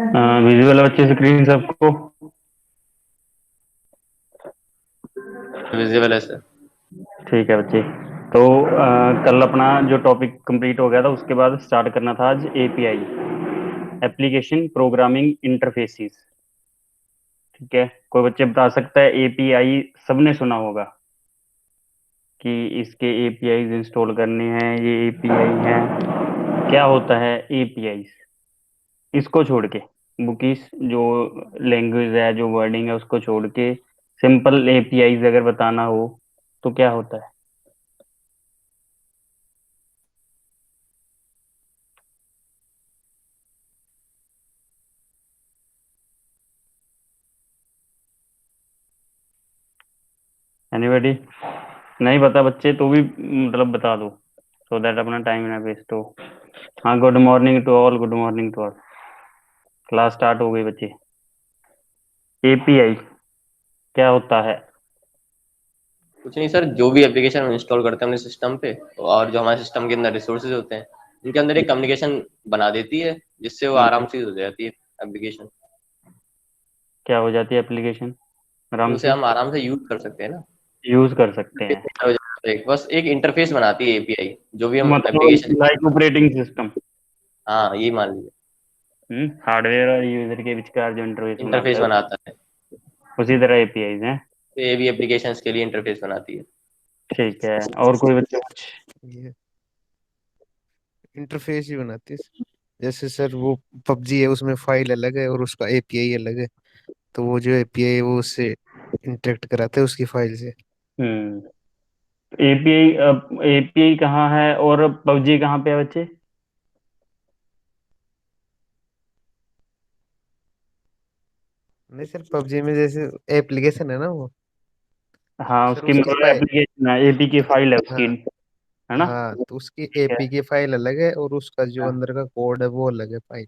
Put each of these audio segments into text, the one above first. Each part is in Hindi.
विजुअल बच्चे स्क्रीन सबको। विजिबल है सर। ठीक है बच्चे। तो कल अपना जो टॉपिक कंप्लीट हो गया था उसके बाद स्टार्ट करना था आज एपीआई, एप्लीकेशन प्रोग्रामिंग इंटरफेसिस। ठीक है, कोई बच्चे बता सकता है एपीआई? सबने सुना होगा कि इसके एपीआई इंस्टॉल करने हैं, ये एपीआई है। क्या होता है एपीआई? इसको छोड़ के, बुकिस जो लैंग्वेज है, जो वर्डिंग है, उसको छोड़ के सिंपल एपीआई अगर बताना हो तो क्या होता है? एनीबॉडी? नहीं बता बच्चे तो भी मतलब बता दो, सो दैट अपना टाइम ना वेस्ट हो। हाँ, good morning to all, good morning to all. Class start हो गई बच्चे। एपीआई क्या होता है? कुछ नहीं सर, जो भी एप्लीकेशन हम इंस्टॉल करते हैं अपने सिस्टम पे और जो हमारे सिस्टम के अंदर रिसोर्सेज होते हैं उनके अंदर एक कम्युनिकेशन बना देती है जिससे वो हम्म, आराम से हो जाती है एप्लीकेशन। क्या हो जाती है एप्लीकेशन आराम उसे से? हम आराम से यूज कर सकते हैं ना। यूज कर सकते हैं? बस एक इंटरफेस बनाती है एपीआई, जो भी हम मतलब एप्लीकेशन। Like operating system. हाँ, ये मान लीजिए हार्डवेयर और यूजर के विचकार जो इंटरफेस बनाता इंटरफेस है, बनाता है। उसी तरह एपीआई है। तो ये भी एप्लीकेशन के लिए इंटरफेस बनाती है। ठीक है, और कोई बच्चे कुछ? ये इंटरफेस ही बनाती है। जैसे सर वो पबजी है, उसमें फाइल अलग है और उसका एपीआई अलग है। तो वो जो एपीआई है वो उससे इंटरेक्ट कराता है उसकी फाइल से। हम्म। एपीआई, एपीआई कहाँ है और पबजी कहाँ पे है बच्चे? नहीं सर, पबजी में जैसे एप्लीकेशन है ना वो। हाँ, सर उसकी उसकी मतलब फाइल। एप्लीकेशन है, एपी की फाइल है उसकी, हाँ। है ना? हाँ, तो उसकी ठीक है। एपी की फाइल अलग है और उसका जो हाँ। अंदर का कोड है वो अलग है फाइल।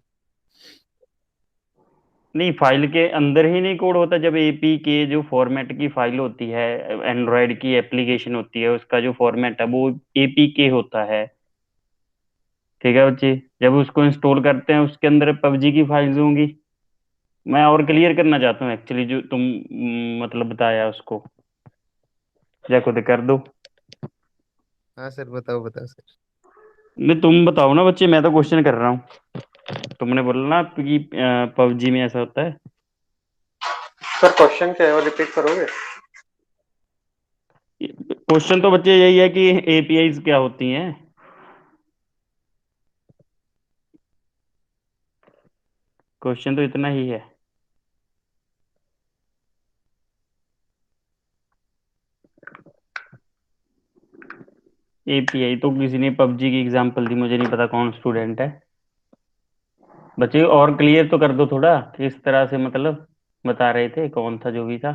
नहीं, फाइल के अंदर ही नहीं कोड होता? जब एपी के जो फॉर्मेट की फाइल होती है, एंड्रॉयड की एप्लीकेशन होती है, उसका जो फॉर्मेट है वो एपी के होता है। ठीक है बच्चे, जब उसको इंस्टॉल करते हैं उसके अंदर पबजी की फाइल्स होंगी। मैं और क्लियर करना चाहता हूँ एक्चुअली, जो तुम मतलब बताया उसको, या खुद कर दो। हाँ सर, बताओ बताओ सर। नहीं, तुम बताओ ना बच्चे, मैं तो क्वेश्चन कर रहा हूँ। तुमने बोला ना कि पबजी में ऐसा होता है। सर क्वेश्चन क्या है और रिपीट करोगे? क्वेश्चन तो बच्चे यही है कि एपीआई क्या होती हैं। क्वेश्चन तो इतना ही है। एपीआई तो किसी ने पबजी की एग्जांपल दी, मुझे नहीं पता कौन स्टूडेंट है। बच्चे और क्लियर तो कर दो थोड़ा, किस तरह से मतलब बता रहे थे, कौन था जो भी था,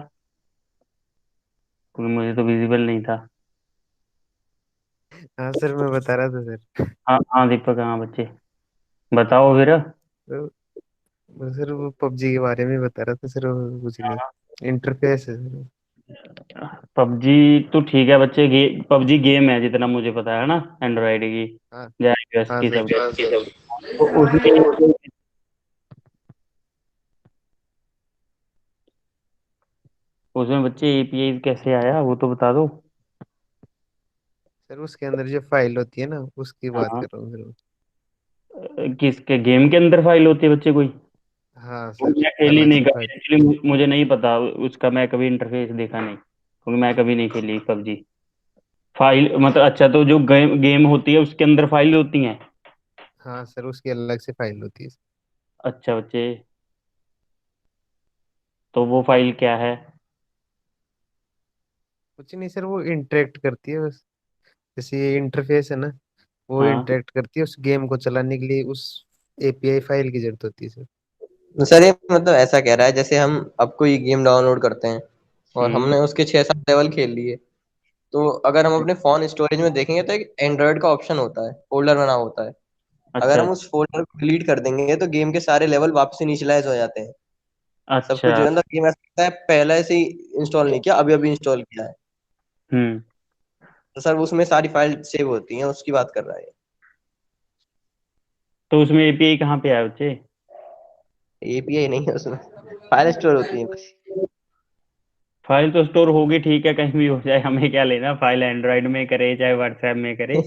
क्योंकि मुझे तो विजिबल नहीं था। हाँ सर, मैं बता रहा था सर। हाँ हाँ दीपक, हाँ बच्चे बताओ फिर। सर वो पबजी के बारे में बता रहा था सर, वो कुछ नहीं। इंटरफेस है सर। पबजी तो ठीक है बच्चे, पबजी गेम है जितना मुझे पता है ना, एंड्रॉयड की हाँ। या iOS हाँ की सर। सब। तो उसमें उसमें बच्चे एपीआई कैसे आया वो तो बता दो। सर उसके अंदर जो फाइल होती है ना उसकी बात हाँ, कर रहा हूँ सर। किसके गेम के अंदर फाइल होती है बच्चे कोई? हाँ वो सर, मैं खेली अलग नहीं से फाइल। कभी एक्चुअली, मुझे नहीं पता उसका, मैं कभी इंटरफेस देखा नहीं क्योंकि मैं कभी नहीं खेली पबजी। फाइल मतलब, अच्छा तो जो गेम गेम होती है उसके अंदर फाइल होती हैं? हाँ सर, उसकी अलग से फाइल होती है। अच्छा बच्चे, तो वो फाइल क्या है? कुछ नहीं सर, वो इंटरेक्ट करती है बस। जैसे ये इंटरफेस है ना, वो हाँ। इंटरेक्ट करती है उस गेम को चलाने के लिए। उस एपीआई फाइल की जरूरत होती है सर। सर ये मतलब ऐसा कह रहा है जैसे हम अब कोई गेम डाउनलोड करते हैं और हम्म। हमने उसके 6-7 लेवल खेल लिए। तो अगर हम अपने फोन स्टोरेज में देखेंगे तो एक एंड्रॉयड का ऑप्शन होता है, फोल्डर बना होता है। अगर अच्छा हम उस फोल्डर को डिलीट कर देंगे तो गेम के सारे लेवल वापस इनिशियलाइज हो जाते हैं। सब कुछ अच्छा। जो है ना, गेम ऐसा लगता है पहले से ही इंस्टॉल नहीं किया, अभी अभी इंस्टॉल किया है। हम्म। तो सर उसमें सारी फाइल सेव होती हैं, उसकी बात कर रहा है। तो उसमें एपीआई कहाँ पे आया बच्चे? एपीआई नहीं है उसमें, फाइल स्टोर होती है बस। फाइल तो स्टोर होगी, ठीक है, कहीं भी हो जाए, हमें क्या लेना, फाइल एंड्रॉइड में करे चाहे व्हाट्सएप में करे,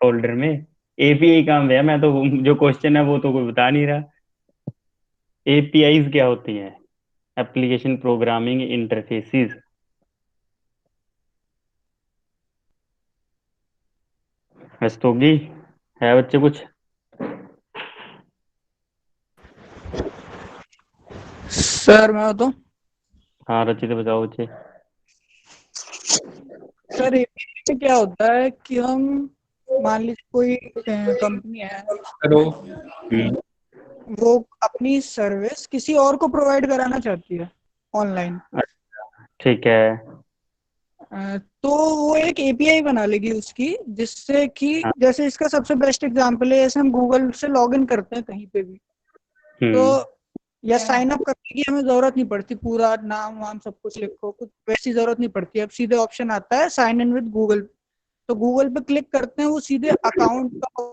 फोल्डर में। एपीआई काम है, मैं तो जो क्वेश्चन है वो तो कोई बता नहीं रहा। एपीआईज क्या होती हैं? Application programming interfaces. रस्तोगी, है बच्चे कुछ? सर मैं बताऊं। हाँ रचित बताओ बच्चे। सर API से क्या होता है कि हम मान लीजिए कोई कंपनी है, हेलो। वो अपनी सर्विस किसी और को प्रोवाइड कराना चाहती है ऑनलाइन, ठीक है। तो वो एक API बना लेगी उसकी, जिससे कि हाँ। जैसे इसका सबसे बेस्ट एग्जांपल है, जैसे हम गूगल से लॉगिन करते हैं कहीं पे भी, तो या साइन अप करने की हमें जरूरत नहीं पड़ती, पूरा नाम वाम सब कुछ लिखो, कुछ वैसी जरूरत नहीं पड़ती। अब सीधे ऑप्शन आता है साइन इन विद गूगल, तो गूगल पे क्लिक करते हैं, वो सीधे अकाउंट का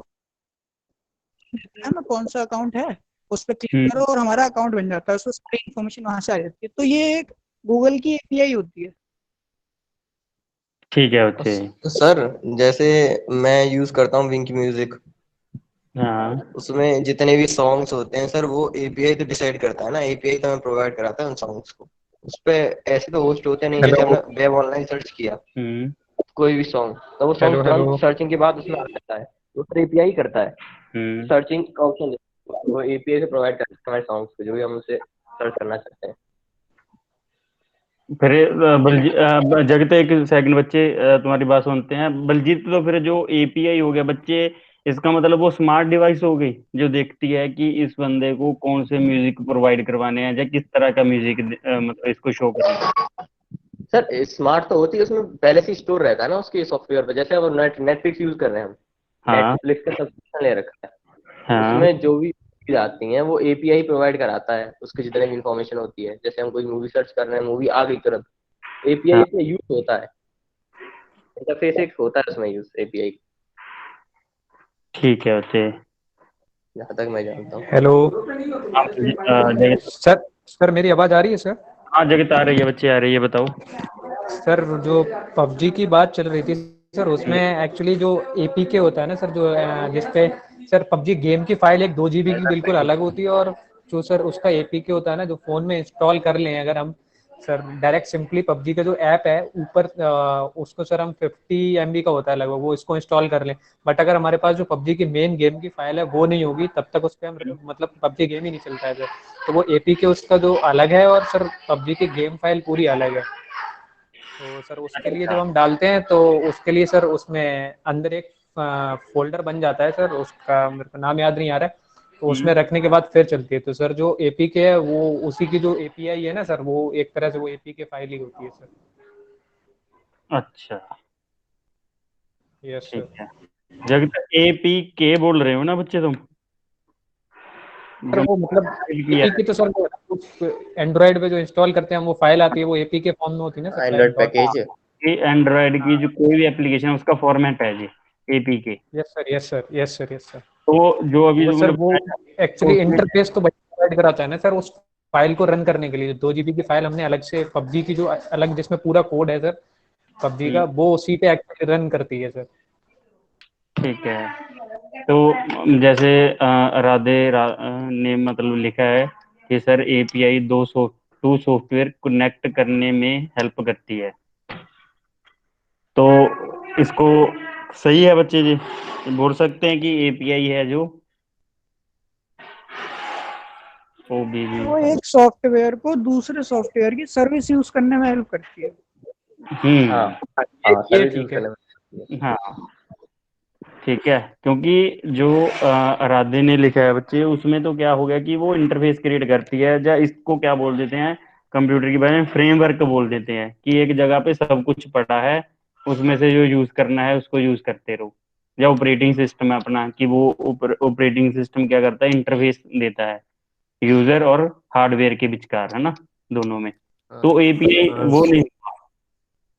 देता है ना, कौन सा अकाउंट है, उस पर क्लिक करो और हमारा अकाउंट बन जाता है, उसमें सारी इन्फॉर्मेशन वहां से आ जाती है। तो ये एक गूगल की API होती है। ठीक है बच्चे। तो सर जैसे मैं यूज करता हूँ विंक म्यूजिक, हाँ उसमें जितने भी सॉन्ग्स होते हैं सर, वो एपीआई तो डिसाइड करता है ना, एपीआई तो हमें प्रोवाइड कराता है उन सॉन्ग्स को। उस पे ऐसे तो होस्ट होते नहीं, जैसे हेलो हमने वेब ऑनलाइन सर्च किया हम्म कोई भी सॉन्ग, तो वो सॉन्ग हेलो तुरंत हेलो। सर्चिंग के बाद उसमें आ जाता है, वो तो एपीआई करता है, हम्म सर्चिंग का ऑप्शन वो एपीआई से प्रोवाइड करता है हमारे सॉन्ग्स को, जो भी हम उसे सर्च करना चाहते हैं। फिर जगत एक सेकंड बच्चे, तुम्हारी बात सुनते हैं बलजीत। तो फिर जो एपीआई हो गया बच्चे, इसका मतलब वो स्मार्ट डिवाइस हो गई जो देखती है कि इस बंदे को कौन से म्यूजिक प्रोवाइड करवाने हैं या किस तरह का म्यूजिक मतलब इसको शो करना है। सर स्मार्ट तो होती है, उसमें पहले से स्टोर रहता है ना उसके सॉफ्टवेयर पर, जैसे अब नेटफ्लिक्स यूज कर रहे हैं हम, हाँ नेटफ्लिक्स का सब्सक्रिप्शन ले रखा है, हाँ उसमें जो भी चीज आती हैं वो एपीआई प्रोवाइड कराता है, उसके जितने भी इंफॉर्मेशन होती है, जैसे हम कोई मूवी सर्च कर रहे हैं, मूवी आ गई तुरंत, एपीआई हाँ। इसमें यूज होता है, इंटरफेस एक होता है उसमें यूज एपीआई, ठीक है बच्चे। जहाँ तक मैं जानता हूँ। हेलो हाँ जगत। सर। सर मेरी आवाज आ रही है सर? हाँ जगत आ रही है बच्चे, आ रही है, बताओ। सर जो पबजी की बात चल रही थी सर, उसमें एक्चुअली जो एपीके होता है ना सर, जो जिसपे सर पबजी गेम की फाइल एक 2 GB की बिल्कुल अलग होती है, और जो सर उसका एपीके होता है ना, जो फोन में इंस्टॉल कर लें अगर हम सर, डायरेक्ट सिंपली पबजी का जो ऐप है ऊपर, उसको सर हम 50 MB का होता है लगभग, वो इसको इंस्टॉल कर लें, बट अगर हमारे पास जो पबजी की मेन गेम की फाइल है वो नहीं होगी, तब तक उस पर हम मतलब पबजी गेम ही नहीं चलता है सर। तो वो एपीके उसका जो अलग है, और सर पबजी की गेम फाइल पूरी अलग है। तो सर उसके लिए जब हम डालते हैं तो उसके लिए सर उसमें अंदर एक फोल्डर बन जाता है सर, उसका मेरे को नाम याद नहीं आ रहा है, तो उसमें रखने के बाद फिर चलती है। तो सर जो एपीके है वो उसी की जो एपीआई है ना सर, वो एक तरह से वो एपीके फाइल ही होती है सर। अच्छा यस ठीक सर। है। जगत एपीके बोल रहे हो ना बच्चे तुम? सर वो मतलब एपीके तो सर एंड्रॉइड पे जो इंस्टॉल करते हैं हम, वो फाइल आती है, वो एपीके फॉर्म में होती है ना सर, एंड्रॉइड डॉट। पैकेज। ये एंड्रॉयड की जो कोई भी एप्लीकेशन है उसका फॉर्मेट है जी, APK. Yes sir, yes sir, yes sir, yes sir. तो जो अभी वो तुमने सर वो बताया, तो एक्चुअली उसमें इंटरफेस तो प्रोवाइड कराता है ना सर, उस फाइल को रन करने के लिए 2 GB की फाइल हमने अलग से पबजी की जो अलग, जिसमें पूरा कोड है सर पबजी का, वो उसी पे एक्चुअली रन करती है सर। ठीक है। तो जैसे ने मतलब लिखा है कि sir API to software connect करने में हेल्प करती है, तो इसको सही है बच्चे जी? बोल सकते हैं कि एपीआई है जो ओ बी बी। वो एक सॉफ्टवेयर को दूसरे सॉफ्टवेयर की सर्विस यूज करने में हेल्प करती है। हाँ ये हाँ, ये सर्विस यूज ठीक है। करने में। हाँ ठीक है, क्योंकि जो राधे ने लिखा है बच्चे, उसमें तो क्या हो गया कि वो इंटरफेस क्रिएट करती है, या इसको क्या बोल देते हैं कंप्यूटर की भाषा में, फ्रेमवर्क बोल देते हैं, कि एक जगह पे सब कुछ पड़ा है, उसमें से जो यूज करना है उसको यूज करते रहो। या ऑपरेटिंग सिस्टम है अपना, कि वो ऑपरेटिंग सिस्टम क्या करता है, इंटरफेस देता है यूजर और हार्डवेयर के विचकार, है ना, दोनों में। तो एपीआई वो नहीं,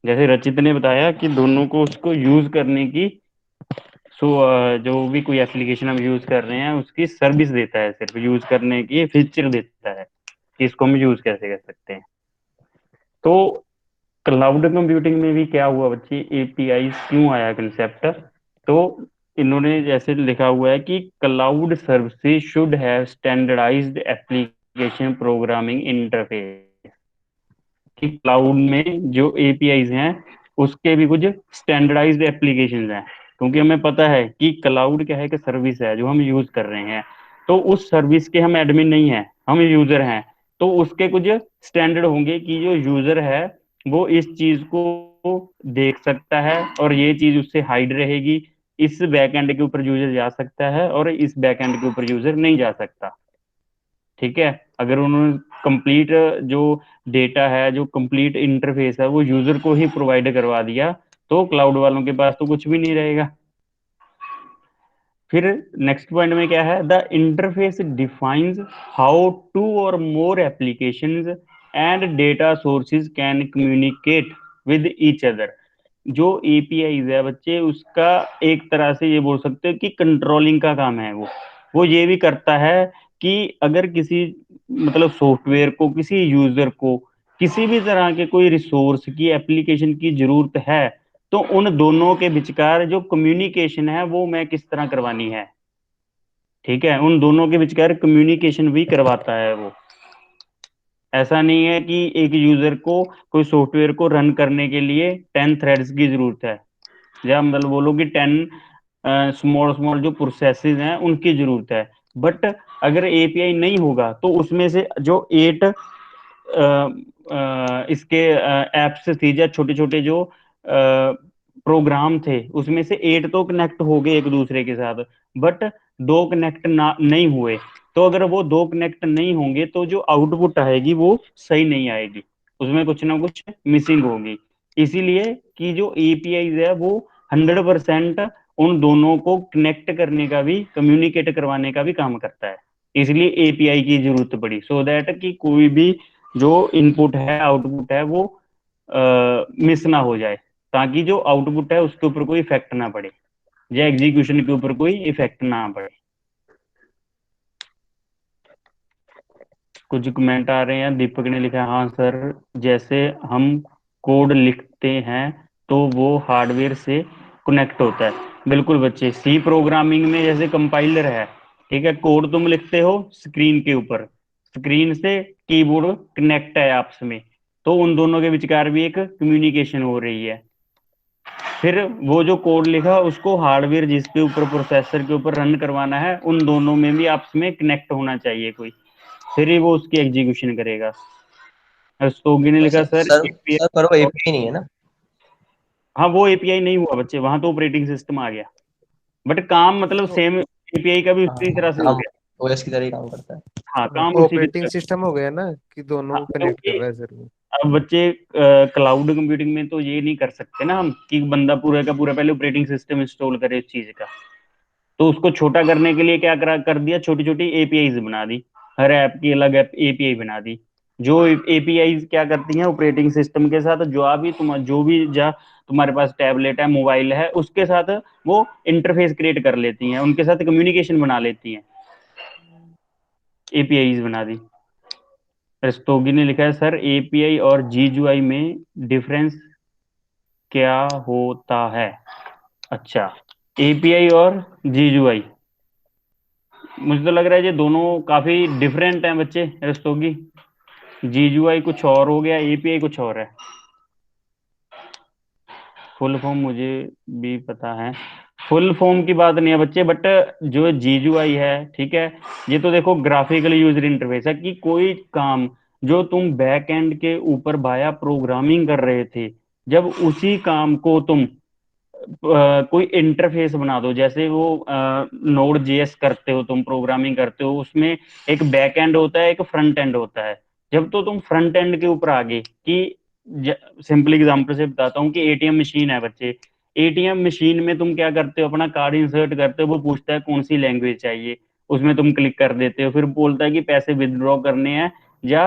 जैसे रचित ने बताया कि दोनों को उसको यूज करने की सो जो भी कोई एप्लीकेशन हम यूज कर रहे हैं उसकी सर्विस देता है, सिर्फ यूज करने की फीचर देता है कि इसको हम यूज कैसे कर सकते हैं। तो क्लाउड कंप्यूटिंग में भी क्या हुआ बच्चे, एपीआई क्यों आया कंसेप्ट, तो इन्होंने जैसे लिखा हुआ है कि cloud services should have standardised application programming interface, कि क्लाउड में जो एपीआईज हैं उसके भी कुछ स्टैंडर्डाइज्ड एप्लीकेशंस हैं, क्योंकि हमें पता है कि क्लाउड क्या है कि सर्विस है जो हम यूज कर रहे हैं, तो उस सर्विस के हम एडमिन नहीं हैं, हम यूजर हैं, तो उसके कुछ स्टैंडर्ड होंगे कि जो यूजर है वो इस चीज को देख सकता है और ये चीज उससे हाइड रहेगी, इस बैकएंड के ऊपर यूजर जा सकता है और इस बैकएंड के ऊपर यूजर नहीं जा सकता। ठीक है, अगर उन्होंने कंप्लीट जो डेटा है, जो कंप्लीट इंटरफेस है वो यूजर को ही प्रोवाइड करवा दिया, तो क्लाउड वालों के पास तो कुछ भी नहीं रहेगा। फिर नेक्स्ट पॉइंट में क्या है, the interface defines how two or more applications and data sources can communicate with each other. जो एपीआईज है बच्चे, उसका एक तरह से ये बोल सकते हो कि कंट्रोलिंग का काम है वो ये भी करता है कि अगर किसी मतलब सॉफ्टवेयर को, किसी यूजर को किसी भी तरह के कोई रिसोर्स की, एप्लीकेशन की जरूरत है, तो उन दोनों के विचकार जो कम्युनिकेशन है वो मैं किस तरह करवानी है। ठीक है, उन दोनों के विचकार कम्युनिकेशन भी करवाता है वो। ऐसा नहीं है कि एक यूजर को कोई सॉफ्टवेयर को रन करने के लिए 10 थ्रेड्स की जरूरत है, या मतलब बोलो कि 10 स्मॉल स्मॉल जो प्रोसेसेस हैं उनकी जरूरत है, बट अगर एपीआई नहीं होगा तो उसमें से जो 8 इसके एप्स थी या छोटे छोटे जो प्रोग्राम थे उसमें से 8 तो कनेक्ट हो गए एक दूसरे के साथ, बट 2 कनेक्ट ना नहीं हुए, तो अगर वो 2 कनेक्ट नहीं होंगे तो जो आउटपुट आएगी वो सही नहीं आएगी, उसमें कुछ ना कुछ मिसिंग होगी। इसीलिए कि जो एपीआई है वो 100% उन दोनों को कनेक्ट करने का भी, कम्युनिकेट करवाने का भी काम करता है, इसलिए एपीआई की जरूरत पड़ी, सो दैट कि कोई भी जो इनपुट है, आउटपुट है, वो मिस ना हो जाए, ताकि जो आउटपुट है उसके ऊपर कोई इफेक्ट ना पड़े या एग्जीक्यूशन के ऊपर कोई इफेक्ट ना पड़े। कुछ कमेंट आ रहे हैं, दीपक ने लिखा है हाँ सर, जैसे हम कोड लिखते हैं तो वो हार्डवेयर से कनेक्ट होता है। बिल्कुल बच्चे, सी प्रोग्रामिंग में जैसे कंपाइलर है, ठीक है, कोड तुम लिखते हो स्क्रीन के ऊपर, स्क्रीन से कीबोर्ड कनेक्ट है आपस में, तो उन दोनों के विचकार भी एक कम्युनिकेशन हो रही है। फिर वो जो कोड लिखा उसको हार्डवेयर जिसके ऊपर, प्रोसेसर के ऊपर रन करवाना है, उन दोनों में भी आपस में कनेक्ट होना चाहिए कोई, फिर ही वो उसकी एग्जीक्यूशन करेगा। स्तोगी ने लिखा वैसे सर सर एपीआई, सर पर वो एपीआई नहीं है ना। हाँ वो एपीआई नहीं हुआ बच्चे, वहां तो ऑपरेटिंग सिस्टम आ गया, बट काम मतलब तो सेम एपीआई का भी उसी तरह से हो काम गया। ओएस की तरह ही काम करता है। हाँ काम उसी की ऑपरेटिंग तरह। सिस्टम हो गया ना कि हाँ दोनों कनेक्ट कर क्योंकि रहा है सर वो। अब बच्चे क्लाउड कंप्यूटिंग में तो ये नहीं कर सकते ना हम कि बंदा पूरा का पूरा पहले ऑपरेटिंग सिस्टम इंस्टॉल करे उस चीज का, तो उसको छोटा करने के लिए क्या करा कर दिया, छोटी छोटी एपीआईज बना दी, हर ऐप की अलग एपीआई बना दी। जो एपीआईज क्या करती हैं, ऑपरेटिंग सिस्टम के साथ जो भी जा तुम्हारे पास टैबलेट है, मोबाइल है, उसके साथ वो इंटरफेस क्रिएट कर लेती हैं, उनके साथ कम्युनिकेशन बना लेती हैं, एपीआईज बना दी। रस्तोगी ने लिखा है सर एपीआई और जीयूआई में डिफरेंस क्या होता है। अच्छा, एपीआई और जीयूआई, मुझे तो लग रहा है ये दोनों काफी डिफरेंट हैं बच्चे रस्तोगी, जीयूआई कुछ और हो गया, एपीआई कुछ और है। फुल फॉर्म मुझे भी पता है, फुल फॉर्म की बात नहीं है बच्चे, बट जो जीयूआई है, ठीक है, ये तो देखो ग्राफिकल यूजर इंटरफेस है, कि कोई काम जो तुम बैक एंड के ऊपर बाया प्रोग्रामिंग कर रहे थे, जब उसी काम को तुम कोई इंटरफेस बना दो, जैसे वो नोड जेएस करते हो, तुम प्रोग्रामिंग करते हो, उसमें एक बैक एंड होता है, एक फ्रंट एंड होता है, जब तो तुम फ्रंट एंड के ऊपर आ गए कि सिंपल एग्जांपल से बताता हूँ कि एटीएम मशीन है बच्चे, एटीएम मशीन में तुम क्या करते हो, अपना कार्ड इंसर्ट करते हो, वो पूछता है कौन सी लैंग्वेज चाहिए, उसमें तुम क्लिक कर देते हो, फिर बोलता है कि पैसे विदड्रॉ करने हैं या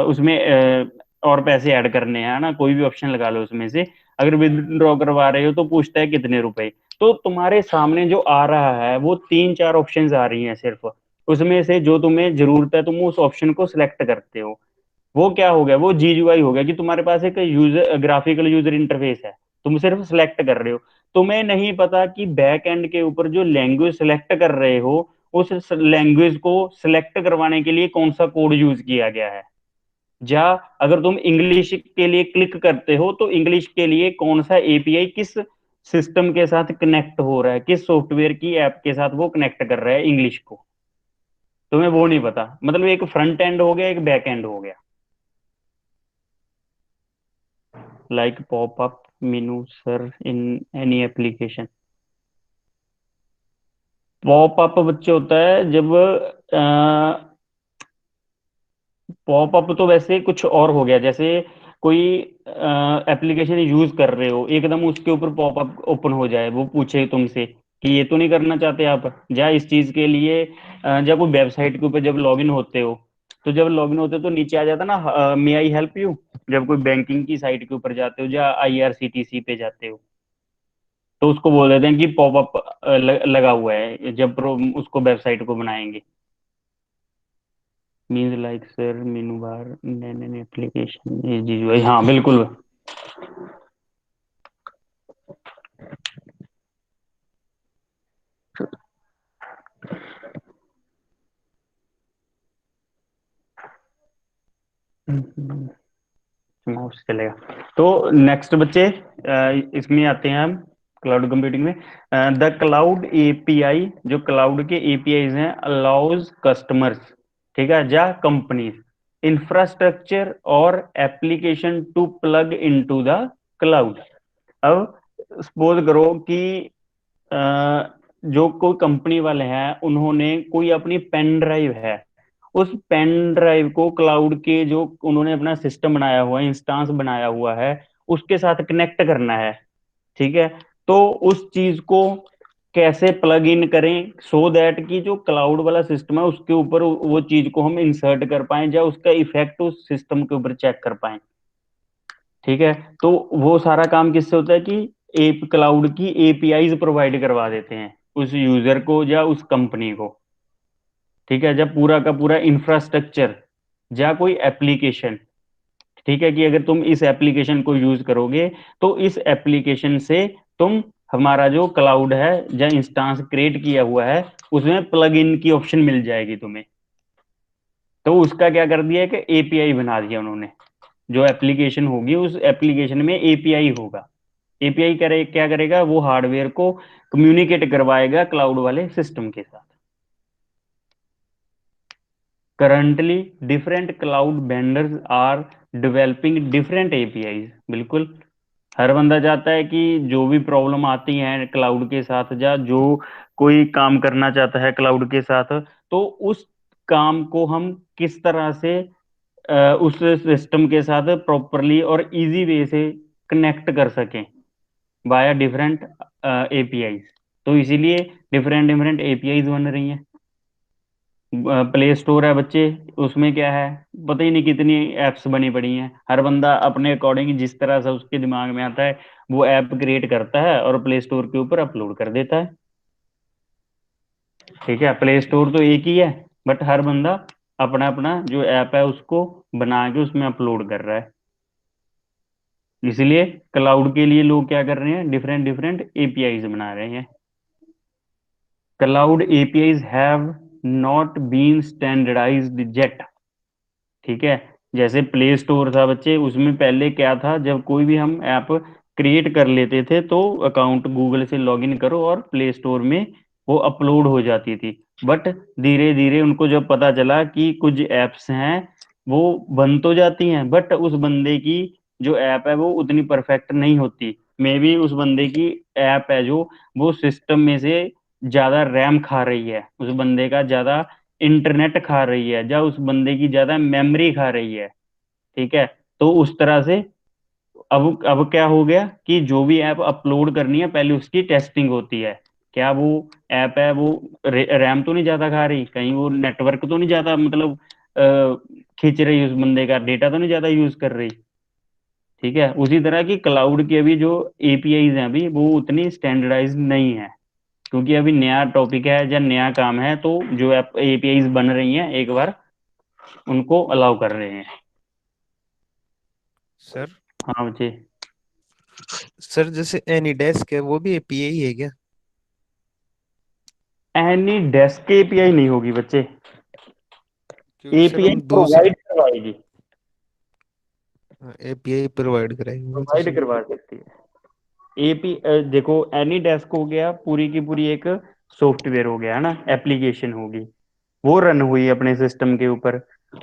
उसमें और पैसे ऐड करने हैं ना, कोई भी ऑप्शन लगा लो उसमें से, अगर विदड्रॉ करवा रहे हो तो पूछता है कितने रुपए, तो तुम्हारे सामने जो आ रहा है वो 3-4 ऑप्शंस आ रही हैं सिर्फ, उसमें से जो तुम्हें जरूरत है तुम उस ऑप्शन को सिलेक्ट करते हो। वो क्या हो गया, वो GUI हो गया कि तुम्हारे पास एक यूजर ग्राफिकल यूजर इंटरफेस है, तुम सिर्फ सिलेक्ट कर रहे हो। तुम्हें नहीं पता कि बैक एंड के ऊपर जो लैंग्वेज सिलेक्ट कर रहे हो उस लैंग्वेज को सिलेक्ट करवाने के लिए कौन सा कोड यूज किया गया है, या अगर तुम इंग्लिश के लिए क्लिक करते हो तो इंग्लिश के लिए कौन सा API किस सिस्टम के साथ कनेक्ट हो रहा है, किस सॉफ्टवेयर की ऐप के साथ वो कनेक्ट कर रहा है इंग्लिश को, तुम्हें वो नहीं पता। मतलब एक फ्रंट एंड हो गया, एक बैक एंड हो गया। like pop-up menu sir in any application। Popup बच्चे होता है जब पॉपअप तो वैसे कुछ और हो गया, जैसे कोई एप्लीकेशन यूज कर रहे हो एकदम उसके ऊपर पॉपअप ओपन हो जाए, वो पूछे तुमसे कि ये तो नहीं करना चाहते आप, या इस चीज के लिए जब कोई वेबसाइट के ऊपर जब लॉगिन होते हो, तो जब लॉगिन होते हो तो नीचे आ जाता ना मे आई हेल्प यू, जब कोई बैंकिंग की साइट के ऊपर जाते हो या IRCTC पे जाते हो, तो उसको बोल देते हैं कि पॉपअप लगा हुआ है जब उसको वेबसाइट को बनाएंगे। Means like sir menu bar नैन एप्लीकेशन GUI, हाँ बिल्कुल। माउस चलेगा। तो नेक्स्ट बच्चे इसमें आते हैं हम क्लाउड कंप्यूटिंग में। द क्लाउड API, जो क्लाउड के APIs हैं, अलाउज कस्टमर्स, ठीक है, या कंपनीज इंफ्रास्ट्रक्चर और application to plug into the cloud. अब सपोज करो कि जो कोई कंपनी वाले हैं उन्होंने कोई अपनी पेन ड्राइव है, उस पेन ड्राइव को क्लाउड के जो उन्होंने अपना सिस्टम बनाया हुआ है, इंस्टांस बनाया हुआ है, उसके साथ कनेक्ट करना है, ठीक है। तो उस चीज को कैसे प्लग इन करें सो दैट कि जो क्लाउड वाला सिस्टम है उसके ऊपर वो चीज को हम इंसर्ट कर पाए या उसका इफेक्ट उस सिस्टम के ऊपर चेक कर पाए, ठीक है। तो वो सारा काम किससे होता है कि एप क्लाउड की APIs प्रोवाइड करवा देते हैं उस यूजर को या उस कंपनी को, ठीक है। जब पूरा का पूरा इंफ्रास्ट्रक्चर या कोई एप्लीकेशन, ठीक है, कि अगर तुम इस एप्लीकेशन को यूज करोगे तो इस एप्लीकेशन से तुम हमारा जो क्लाउड है या इंस्टांस क्रिएट किया हुआ है उसमें प्लग इन की ऑप्शन मिल जाएगी तुम्हें। तो उसका क्या कर दिया है कि API बना दिया उन्होंने, जो एप्लीकेशन होगी उस एप्लीकेशन में API होगा। API करे क्या करेगा, वो हार्डवेयर को कम्युनिकेट करवाएगा क्लाउड वाले सिस्टम के साथ। Currently different cloud vendors are developing different APIs। बिल्कुल, हर बंदा चाहता है कि जो भी प्रॉब्लम आती है क्लाउड के साथ या जो कोई काम करना चाहता है क्लाउड के साथ, तो उस काम को हम किस तरह से उस सिस्टम के साथ प्रॉपरली और इजी वे से कनेक्ट कर सकें वाया डिफरेंट APIs। तो इसीलिए डिफरेंट डिफरेंट APIs बन रही हैं। प्ले स्टोर है बच्चे, उसमें क्या है पता ही नहीं कितनी एप्स बनी पड़ी हैं, हर बंदा अपने अकॉर्डिंग जिस तरह से उसके दिमाग में आता है वो ऐप क्रिएट करता है और प्ले स्टोर के ऊपर अपलोड कर देता है, ठीक है। प्ले स्टोर तो एक ही है बट हर बंदा अपना अपना जो ऐप है उसको बना के उसमें अपलोड कर रहा है। इसलिए क्लाउड के लिए लोग क्या कर रहे हैं, डिफरेंट डिफरेंट APIs बना रहे हैं। Cloud APIs have not been standardised yet, ठीक है। जैसे प्ले स्टोर था बच्चे, उसमें पहले क्या था, जब कोई भी हम ऐप क्रिएट कर लेते थे तो अकाउंट गूगल से लॉगिन करो और प्ले स्टोर में वो अपलोड हो जाती थी। बट धीरे धीरे उनको जब पता चला कि कुछ ऐप्स हैं वो बन तो जाती हैं बट उस बंदे की जो ऐप है वो उतनी परफेक्ट नहीं होती, मे बी उस बंदे की ऐप है जो वो सिस्टम में से ज्यादा रैम खा रही है, उस बंदे का ज्यादा इंटरनेट खा रही है या उस बंदे की ज्यादा मेमोरी खा रही है, ठीक है। तो उस तरह से अब क्या हो गया कि जो भी ऐप अपलोड करनी है पहले उसकी टेस्टिंग होती है, क्या वो ऐप है वो रैम तो नहीं ज्यादा खा रही, कहीं वो नेटवर्क तो नहीं ज्यादा मतलब खींच रही, उस बंदे का डेटा तो नहीं ज्यादा यूज कर रही, ठीक है, उसी तरह की क्लाउड की अभी जो एपीआईज हैं अभी वो उतनी स्टैंडर्डाइज नहीं है, क्योंकि अभी नया टॉपिक है या नया काम है, तो जो एपीआईज बन रही हैं एक बार उनको अलाउ कर रहे हैं। सर हाँ बच्चे। सर जैसे एनी डेस्क है वो भी एपीआई है क्या? एनी डेस्क एपीआई नहीं होगी बच्चे, क्योंकि सर एपीआई हम दूसरे प्रोवाइड करवाएगी, एपीआई प्रोवाइड कराएंगे तो प्रोवाइड सर। करवा सकती है। देखो एनी डेस्क हो गया पूरी की पूरी एक सॉफ्टवेयर हो गया है ना, एप्लीकेशन होगी, वो रन हुई अपने सिस्टम के ऊपर।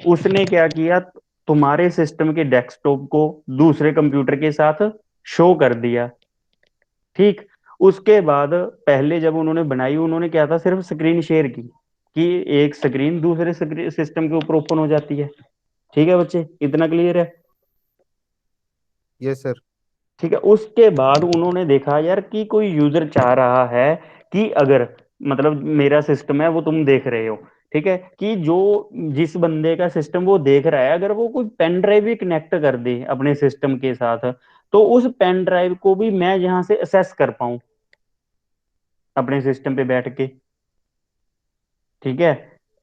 उसने क्या किया, तुम्हारे सिस्टम के डेस्कटॉप को दूसरे कंप्यूटर के साथ शो कर दिया। ठीक, उसके बाद पहले जब उन्होंने बनाई, उन्होंने क्या था, सिर्फ स्क्रीन शेयर की कि एक स्क्रीन दूसरे सिस्टम के ऊपर ओपन हो जाती है। ठीक है बच्चे, इतना क्लियर है? Yes sir. ठीक है, उसके बाद उन्होंने देखा यार कि कोई यूजर चाह रहा है कि अगर, मतलब मेरा सिस्टम है वो तुम देख रहे हो, ठीक है, कि जो जिस बंदे का सिस्टम वो देख रहा है, अगर वो कोई पेन ड्राइव भी कनेक्ट कर दे अपने सिस्टम के साथ, तो उस पेन ड्राइव को भी मैं यहां से असेस कर पाऊं अपने सिस्टम पे बैठ के। ठीक है,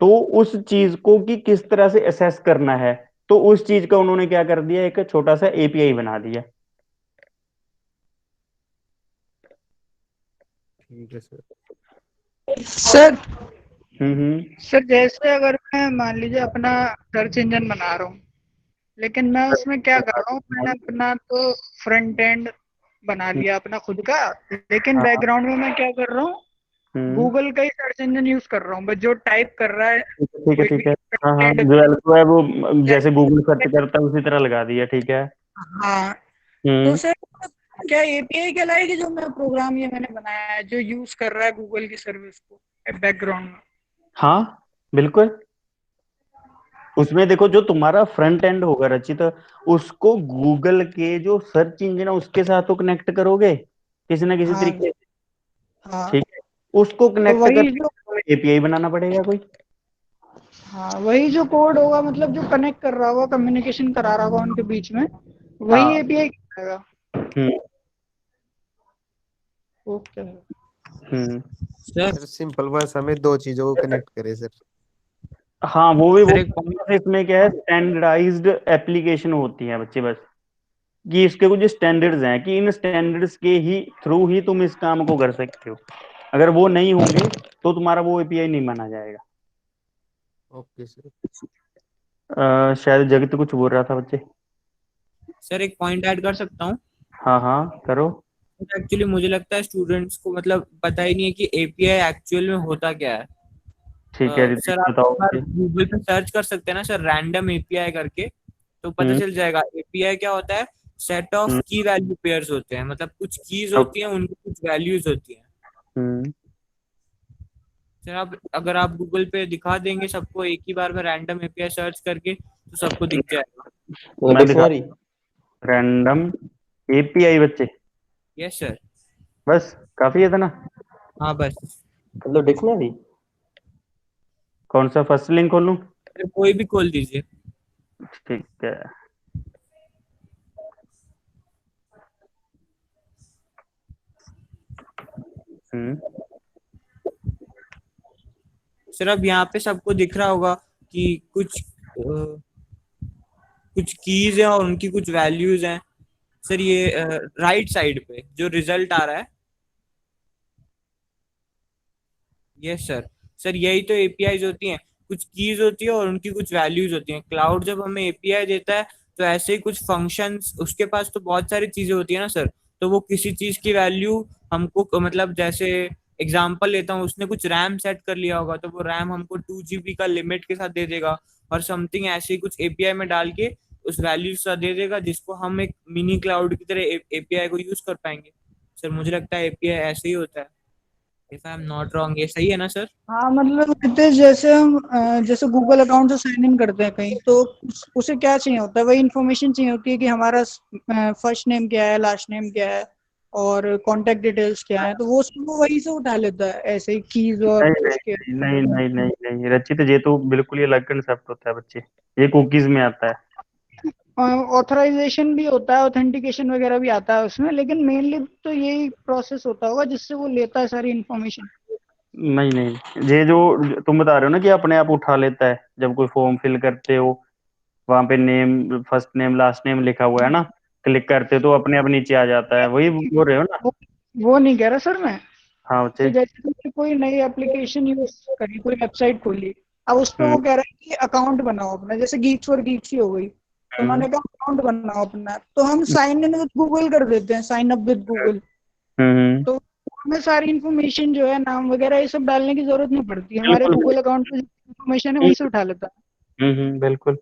तो उस चीज को कि किस तरह से असेस करना है, तो उस चीज का उन्होंने क्या कर दिया, एक छोटा सा एपीआई बना दिया। ठीक है सर। सर हम्म। सर जैसे अगर मैं मान लीजिए अपना सर्च इंजन बना रहा हूँ, लेकिन मैं उसमें क्या कर रहा हूँ, मैंने अपना तो फ्रंट एंड बना लिया अपना खुद का, लेकिन हाँ। बैकग्राउंड में मैं क्या कर रहा हूँ, हम्म। गूगल का ही सर्च इंजन यूज कर रहा हूँ, बस जो टाइप कर रहा है ठीक है कोई ठीक भी है। हाँ हाँ, कंटेंट। जो एल्गो है वो जैसे गूगल सर्च करता है उसी तरह लगा दिया। ठीक है। हाँ, तो हम्म। सर क्या एपीआई कहलाएगी जो मैं प्रोग्राम ये मैंने बनाया है जो यूज कर रहा है गूगल की सर्विस को बैकग्राउंड में? हाँ बिल्कुल, उसमें देखो जो तुम्हारा फ्रंट एंड होगा रचित, उसको गूगल के जो सर्च इंजन है उसके साथ तो कनेक्ट करोगे किसी ना किसी हाँ तरीके से। हाँ, ठीक है, उसको तो कनेक्ट वही जो, करने एपीआई बनाना पड़ेगा कोई। हाँ वही जो कोड होगा, मतलब जो कनेक्ट कर रहा होगा, कम्युनिकेशन करा रहा होगा उनके बीच में, वही हाँ। एपीआई कहलाएगा। हम्म। ओके। हम्म। सर सर सिंपल भाषा में दो चीजों को कनेक्ट करे सर। हाँ वो भी वो सर एक पॉइंट। इसमें क्या है, स्टैंडर्डाइज्ड एप्लीकेशन होती है बच्चे, बस कि इसके कुछ स्टैंडर्ड्स हैं कि इन स्टैंडर्ड्स के ही थ्रू ही तुम इस काम को कर सकते हो। अगर वो नहीं होंगे तो तुम्हारा वो एपीआई नहीं माना जाएगा। Okay sir. शायद जगत कुछ बोल रहा था बच्चे। सर एक पॉइंट ऐड कर सकता हूँ। हाँ हाँ करो। एक्चुअली मुझे लगता है स्टूडेंट्स को मतलब पता ही नहीं है कि एपीआई एक्चुअल में होता क्या है। ठीक है रितेश सर आप बताओ एक बार मुझे। गूगल पे सर्च कर सकते हैं ना सर, रैंडम एपीआई करके, तो पता हम्म। चल जाएगा एपीआई क्या होता है। सेट ऑफ हम्म। की वैल्यू पेयर्स होते हैं, मतलब कुछ कीज होती हैं, उनकी कुछ वैल्यूज होती हैं। हम्म। सर आप अगर आप गूगल पे दिखा देंगे सबको एक ही बार में रैंडम एपीआई सर्च करके, तो सबको दिख जाएगा। मैं दिखा डिक्शनरी। रैंडम एपीआई बच्चे, यस सर। बस काफी है ना? हाँ बस। मतलब डिक्शनरी। कौन सा फर्स्ट लिंक खोलूं? सर कोई भी खोल दीजिए। ठीक है। हम्म। सर अब यहाँ पे सबको दिख रहा होगा कि कुछ कीज हैं और उनकी कुछ वैल्यूज हैं। सर ये राइट साइड पे जो रिजल्ट आ रहा है, यस सर। सर यही तो एपीआईज होती हैं, कुछ कीज होती है और उनकी कुछ वैल्यूज होती हैं। क्लाउड जब हमें एपीआई देता है तो ऐसे ही कुछ फंक्शंस, उसके पास तो बहुत सारी चीजें होती है ना सर, तो वो किसी चीज की वैल्यू हमको, मतलब जैसे एग्जांपल लेता हूँ, उसने कुछ रैम सेट कर लिया होगा तो वो रैम हमको 2 GB का लिमिट के साथ दे देगा, और समथिंग ऐसे ही कुछ एपीआई में डाल के उस वैल्यू के साथ दे देगा, जिसको हम एक मिनी क्लाउड की तरह एपीआई को यूज कर पाएंगे। सर मुझे लगता है एपीआई ऐसे ही होता है, if I am not wrong. ये सही है ना सर? हाँ मतलब नितेश, जैसे हम जैसे गूगल अकाउंट से साइन इन करते हैं कहीं, तो उसे क्या चाहिए होता है, वही इन्फॉर्मेशन चाहिए होती है कि हमारा फर्स्ट नेम क्या है, लास्ट नेम क्या है, और कांटेक्ट डिटेल्स क्या है, तो वो सब वो वहीं से उठा लेता है, ऐसे ही कीज और नहीं उसके। नहीं नहीं नहीं नहीं नहीं रचित, ये तो बिल्कुल ही अलग कंसेप्ट होता है बच्चे, ये कुकीज में आता है। ऑथराइजेशन भी होता है, ऑथेंटिकेशन वगैरह भी आता है उसमें, लेकिन मेनली तो यही प्रोसेस होता होगा जिससे वो लेता है सारी इन्फॉर्मेशन। नहीं नहीं, ये जो तुम बता रहे हो ना कि अपने आप उठा लेता है, जब कोई फॉर्म फिल करते हो वहां पे name, first name last name लिखा हुआ है ना, क्लिक करते हो तो अपने आप नीचे आ जाता है, वही बोल रहे हो ना? वो वो नहीं कह रहा सर मैं। हाँ तो बच्चे। जैसे तुमने कोई नई एप्लीकेशन यूज करी, कोई वेबसाइट खोली, अब उस पर वो हम्म कह रहा है कि अकाउंट बनाओ अपना, जैसे गीक्स फॉर गीक्स ही हो गई, तो हम्म उन्होंने कहा अकाउंट बनाओ अपना, तो हम साइन इन विद गूगल कर देते हैं, साइन अप विद गूगल। हम्म। तो हमें सारी इन्फॉर्मेशन जो है, नाम वगैरह ये सब डालने की जरूरत नहीं पड़ती, हमारे बिल्कुल गूगल अकाउंट पे इन्फॉर्मेशन है वहीं से उठा लेता है। बिल्कुल।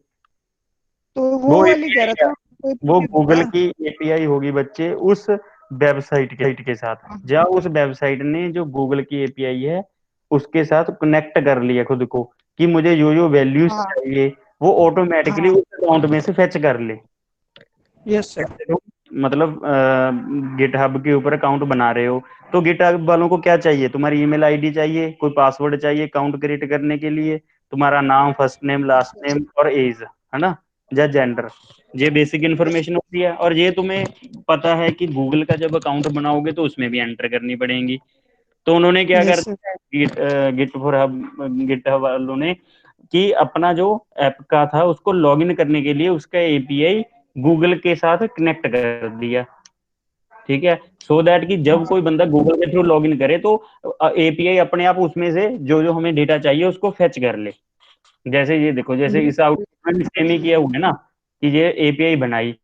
तो वो वो वाली कह एपीआई रहा है, था, तो वो API गूगल होगा। की एपीआई होगी बच्चे, उस वेबसाइट के साथ, हाँ, या उस वेबसाइट ने जो गूगल की एपीआई है उसके साथ कनेक्ट कर लिया खुद को, कि मुझे जो वैल्यूज हाँ, चाहिए वो ऑटोमेटिकली हाँ, उस अकाउंट में से फेच कर ले। Yes sir. जैसे तुम मतलब गिटहब के ऊपर अकाउंट बना रहे हो, तो गिटहब वालों को क्या चाहिए? तुम्हारी ईमेल आईडी चाहिए, कोई पासवर्ड चाहिए अकाउंट क्रिएट करने के लिए, तुम्हारा नाम, फर्स्ट नेम, लास्ट नेम और एज, है ना, या जेंडर। ये बेसिक इन्फॉर्मेशन होती है, और ये तुम्हें पता है कि गूगल का जब अकाउंट बनाओगे तो उसमें भी एंटर करनी पड़ेंगी। तो उन्होंने क्या कर यस सर। दिया, गिट हब वालों ने, कि अपना जो ऐप का था उसको लॉगिन करने के लिए उसका एपीआई गूगल के साथ कनेक्ट कर दिया। ठीक है, सो दैट कि जब कोई बंदा गूगल के थ्रू लॉगिन करे तो एपीआई अपने आप उसमें से जो जो हमें डेटा चाहिए उसको फेच कर ले। जैसे ये देखो, जैसे इस आउटपुट में सेम ही किया हुआ है ना, कि ये एपीआई बनाई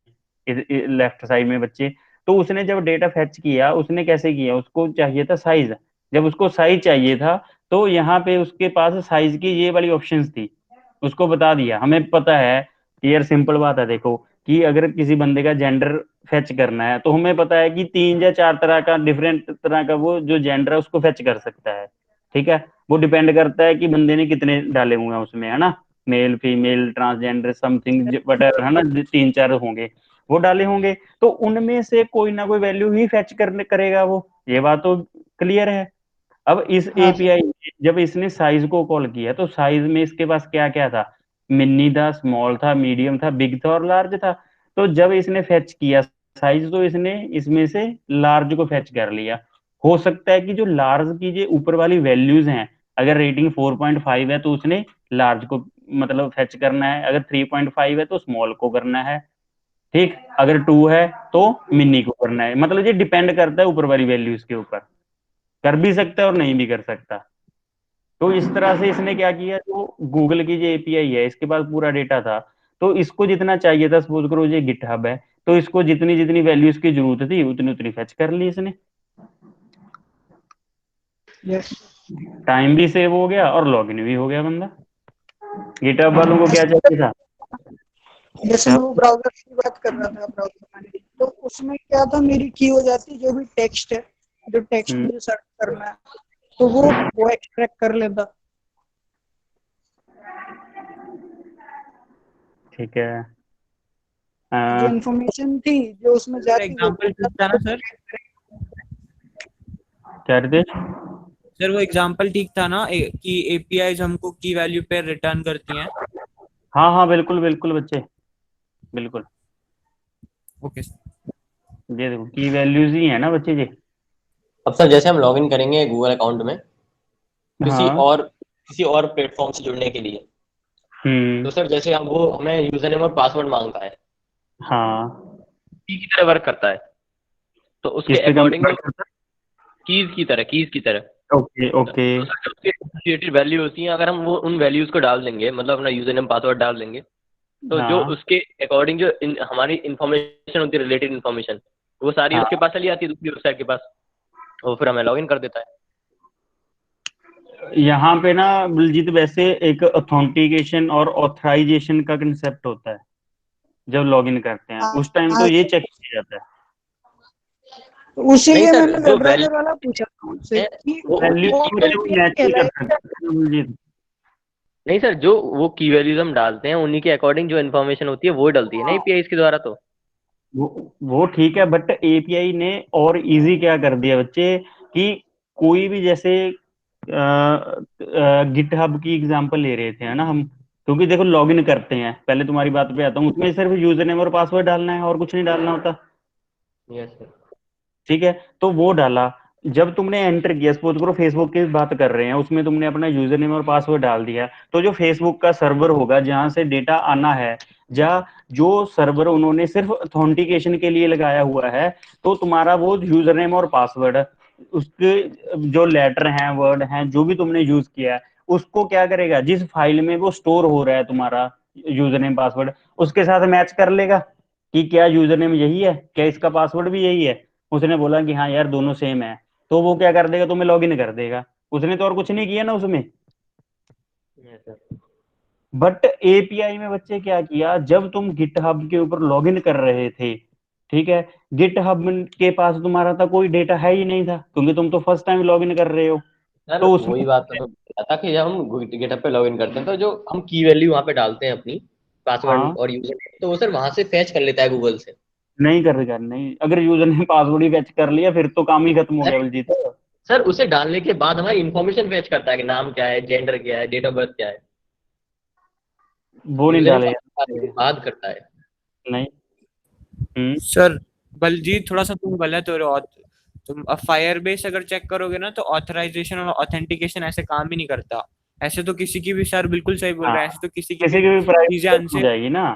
लेफ्ट साइड में बच्चे, तो उसने जब डेटा फेच किया उसने कैसे किया, उसको चाहिए था साइज, जब उसको साइज चाहिए था तो यहाँ पे उसके पास साइज की ये वाली ऑप्शंस थी, उसको बता दिया। हमें पता है कि यार सिंपल बात है, देखो कि अगर किसी बंदे का जेंडर फेच करना है तो हमें पता है कि 3 या 4 तरह का, डिफरेंट तरह का वो जो जेंडर है उसको फेच कर सकता है। ठीक है, वो डिपेंड करता है कि बंदे ने कितने डाले हुए हैं उसमें, है ना, male female transgender something whatever, है ना, 3 4 होंगे वो डाले होंगे, तो उनमें से कोई ना कोई वैल्यू ही फेच करने करेगा वो, ये बात तो क्लियर है। अब इस हाँ सर। एपीआई जब इसने साइज को कॉल किया तो साइज में इसके पास क्या क्या था, मिनी था, स्मॉल था, मीडियम था, बिग था और लार्ज था। तो जब इसने फेच किया साइज तो इसने इसमें से लार्ज को फेच कर लिया। हो सकता है कि जो लार्ज की जो ऊपर वाली वैल्यूज हैं, अगर रेटिंग 4.5 है तो उसने लार्ज को मतलब फेच करना है, अगर 3.5 है तो स्मॉल को करना है, ठीक, अगर 2 है तो मिनी को करना है। मतलब ये डिपेंड करता है ऊपर वाली वैल्यूज के ऊपर, कर भी सकता है और नहीं भी कर सकता। तो इस तरह से इसने क्या किया, जो गूगल की जो एपीआई है इसके पास पूरा डेटा था, तो इसको जितना चाहिए था, सपोज करो ये गिटहब है, तो इसको जितनी जितनी वैल्यूज की जरूरत थी उतनी उतनी फेच कर ली इसने। यस। टाइम भी सेव हो गया और लॉगिन भी हो गया बंदा। गिटहब वालों को क्या चाहिए था? जैसे मैं वो ब्राउजर की बात कर रहा था, ब्राउजर मैनेजर, तो उसमें क्या था, मेरी की हो जाती जो भी टेक्स्ट है, जो टेक्स्ट हम्म, मुझे सर्च करना है, तो वो एक्सट्रैक्ट कर लेता। ठीक है। जो अ, इन्फॉर्मेशन थी जो उसमें सर जाती वो एग्जांपल ठीक था ना सर? क्या रितेश? सर वो एग्जांपल ठीक था ना, कि एपीआईज हमको की वैल्यू पे रिटर्न करती हैं। हाँ हाँ बिल्कुल बिल्कुल बच्चे, बिल्कुल। ओके। ये देखो की वैल्यूज ही है ना बच्चे जी। अब सर जैसे हम लॉगिन करेंगे गूगल अकाउंट में हाँ। किसी और प्लेटफॉर्म से जुड़ने के लिए, हम्म। तो सर जैसे हम वो हमें यूजर नेम और पासवर्ड मांगता है, हाँ। की तरह वर्क करता है, तो उसके किस पे अकॉर्डिंग जो कंप्यूटर? कीज की तरह, ओके ओके। तो सर जो उसके एसोसिएटेड वैल्यू होती हैं, अगर हम वो उन वैल्यूज को डाल देंगे, मतलब अपना यूजर नेम पासवर्ड डाल देंगे, तो जो हाँ उसके अकॉर्डिंग जो हमारी इन्फॉर्मेशन होती है, रिलेटेड इन्फॉर्मेशन, वो सारी उसके हाँ। पास चली जाती है दूसरी वेबसाइट के पास, वो फिर हमें लॉगिन कर देता है। यहाँ पे ना बलजीत, वैसे एक ऑथेंटिकेशन और ऑथराइजेशन का कंसेप्ट होता है जब लॉगिन करते हैं, उस टाइम तो हाँ, ये चेक किया जाता है। तो उसी नहीं लिए सर, मैंने जो वेब ब्राउजर वाला पूछा था उनसे है कि वो वैल्यू वो की वैल्यू API मैच नहीं कर कहलाएगा। सकते बलजीत। नहीं सर, जो वो की वैल्यूज हम डालते हैं उन्हीं के अकॉर्डिंग जो इन्फॉर्मेशन होती है वो डलती है ना हाँ, एपीआई के द्वारा, तो वो ठीक है, बट एपीआई ने और इजी क्या कर दिया बच्चे, कि कोई भी जैसे गिटहब की एग्जांपल ले रहे थे, है ना हम, क्योंकि देखो लॉगिन करते हैं, पहले तुम्हारी बात पे आता हूँ, उसमें सिर्फ यूजर नेम और पासवर्ड डालना है और कुछ नहीं डालना होता। Yes sir. ठीक है, तो वो डाला, जब तुमने एंटर किया, सपोज करो फेसबुक की बात कर रहे हैं, उसमें तुमने अपना यूजर नेम और पासवर्ड डाल दिया, तो जो फेसबुक का सर्वर होगा जहां से डेटा आना है, या जो सर्वर उन्होंने सिर्फ ऑथेंटिकेशन के लिए लगाया हुआ है, तो तुम्हारा वो यूजर नेम और पासवर्ड, उसके जो लेटर हैं, वर्ड हैं, जो भी तुमने यूज किया है, उसको क्या करेगा, जिस फाइल में वो स्टोर हो रहा है तुम्हारा यूजर नेम पासवर्ड, उसके साथ मैच कर लेगा कि क्या यूजर नेम यही है, क्या इसका पासवर्ड भी यही है। उसने बोला कि हाँ यार दोनों सेम है, तो वो क्या कर देगा, तुम्हें लॉगिन कर देगा। उसने तो और कुछ नहीं किया ना उसमें। Yes sir. बट एपीआई में बच्चे क्या किया, जब तुम गिटहब के ऊपर लॉगिन कर रहे थे, ठीक है, गिटहब के पास तुम्हारा था कोई डेटा है ही नहीं था, क्योंकि तुम तो फर्स्ट टाइम लॉगिन कर रहे हो। सर तो उसमें वही बात तो मैं बता था कि जब हम गिटहब पे लॉगिन करते हैं तो जो हम की वैल्यू वहां पे डालते हैं अपनी, पासवर्ड हाँ, और यूजर नेम, तो वो सर वहां से फैच कर लेता है गूगल से। नहीं करेगा, नहीं, अगर यूजर ने पासवर्ड ही फैच कर लिया फिर तो काम ही खत्म हो गया बलजीत। सर उसे डालने के बाद हमारी इन्फॉर्मेशन फैच करता है कि नाम क्या है, जेंडर क्या है, डेट ऑफ बर्थ क्या है। वो नहीं यूजर नेम डालने के डालेगा, बाद करता है। नहीं। हम्म। सर बलजीत थोड़ा सा तुम गलत हो रहे हो। तुम फायर बेस अगर चेक करोगे ना तो ऑथराइजेशन और ऑथेंटिकेशन ऐसे काम ही नहीं करता। ऐसे तो किसी की भी, सर बिल्कुल सही बोल हाँ, रहे हैं, ऐसे तो किसी की किसी भी की भी चीजें प्राइवेसी हो अनसेफ, जाएगी ना।